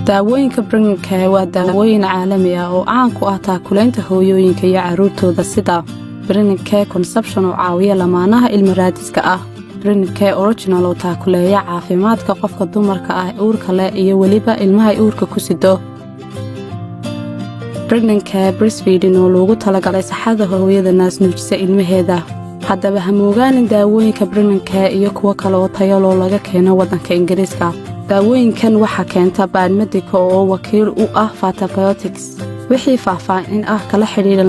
daawooyinka Pregnacare waa daawooyin caalami ah oo caan ku ah taakuleynta hooyooyinka iyo carruurtooda sida Pregnacare Conception oo caawiya lamaanaha ilmo raadiska ah, Pregnacare Original oo taakuleeya caafimaadka qofka dumarka ah uurka leh iyo weliba ilmaha uurka ku sido, Pregnacare Breastfeeding oo loogu talagalay saxada hooyada naasnuujisa ilmaheeda. haddaba ha moogaanin daawooyinka Pregnacare iyo kuwa kale oo tayo loo laga keeno waddanka Ingiriiska. daawooyinkan waxa keenta Biomedica oo wakiil u ah Pharmaceutics. wixii faahfaahin ah kala xiriir